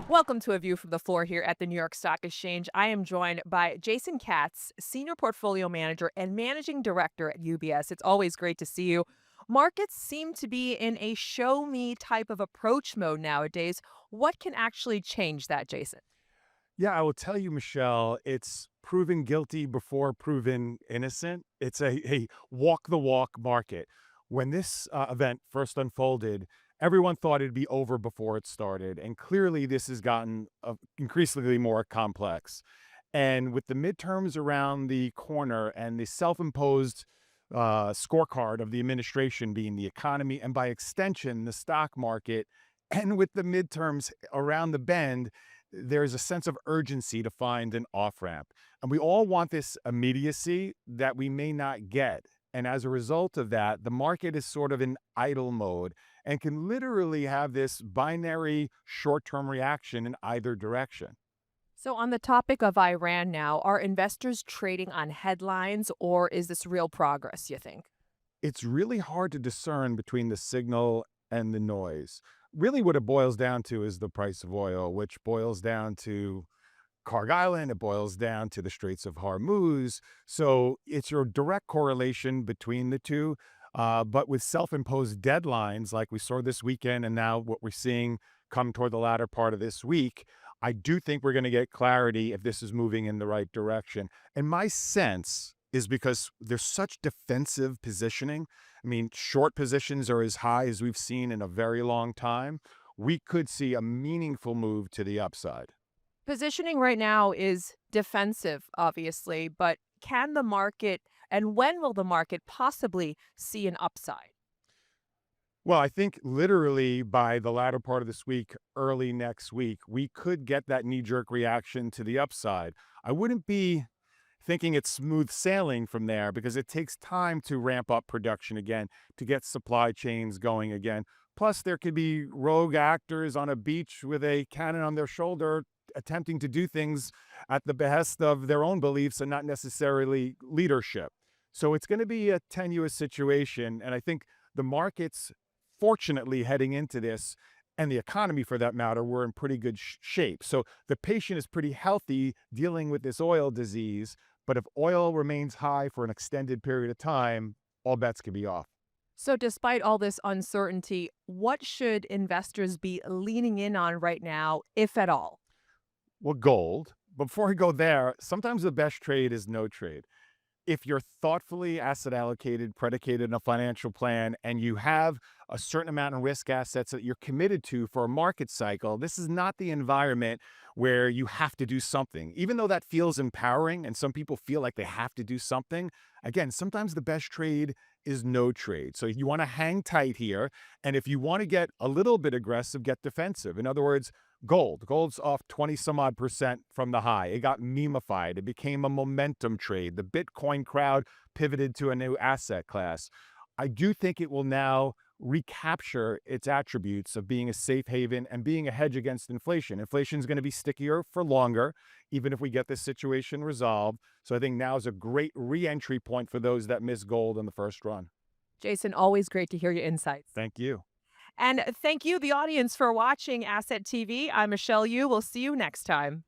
Welcome to A View from the Floor here at the New York Stock Exchange. I am joined by Jason Katz, Senior Portfolio Manager and Managing Director at UBS. It's always great to see you. Markets seem to be in a show me type of approach mode nowadays. What can actually change that, Jason? Yeah, I will tell you, Michelle, it's proven guilty before proven innocent. It's a walk the walk market. When this event first unfolded, everyone thought it'd be over before it started. And clearly, this has gotten increasingly more complex. And with the midterms around the corner and the self imposed scorecard of the administration being the economy and by extension, the stock market, and with the midterms around the bend, there's a sense of urgency to find an off ramp. And we all want this immediacy that we may not get. And as a result of that, the market is sort of in idle mode and can literally have this binary short term reaction in either direction. So, on the topic of Iran now, are investors trading on headlines or is this real progress, you think? It's really hard to discern between the signal and the noise. Really, what it boils down to is the price of oil, which boils down to Karg Island, it boils down to the Straits of Hormuz. So it's your direct correlation between the two. But with self imposed deadlines like we saw this weekend, and now what we're seeing come toward the latter part of this week, I do think we're going to get clarity if this is moving in the right direction. And my sense is because there's such defensive positioning. I mean, short positions are as high as we've seen in a very long time. We could see a meaningful move to the upside. Positioning right now is defensive, obviously, but can the market and when will the market possibly see an upside? Well, I think literally by the latter part of this week, early next week, we could get that knee jerk reaction to the upside. I wouldn't be thinking it's smooth sailing from there because it takes time to ramp up production again, to get supply chains going again. Plus, there could be rogue actors on a beach with a cannon on their shoulder attempting to do things at the behest of their own beliefs and not necessarily leadership. So it's going to be a tenuous situation. And I think the markets, fortunately, heading into this, and the economy for that matter, were in pretty good shape. So the patient is pretty healthy dealing with this oil disease. But if oil remains high for an extended period of time, all bets could be off. So, despite all this uncertainty, what should investors be leaning in on right now, if at all? Well, gold. Before we go there, sometimes the best trade is no trade. If you're thoughtfully asset allocated, predicated on a financial plan, and you have a certain amount of risk assets that you're committed to for a market cycle, this is not the environment where you have to do something. Even though that feels empowering and some people feel like they have to do something, again, sometimes the best trade is no trade. So you want to hang tight here. And if you want to get a little bit aggressive, get defensive. In other words, gold. Gold's off 20 some odd percent from the high. It got memeified. It became a momentum trade. The Bitcoin crowd pivoted to a new asset class. I do think it will now recapture its attributes of being a safe haven and being a hedge against inflation. Inflation is going to be stickier for longer, even if we get this situation resolved. So I think now is a great re-entry point for those that miss gold in the first run. Jason, always great to hear your insights. Thank you. And thank you, the audience, for watching Asset TV. I'm Michelle Yu. We'll see you next time.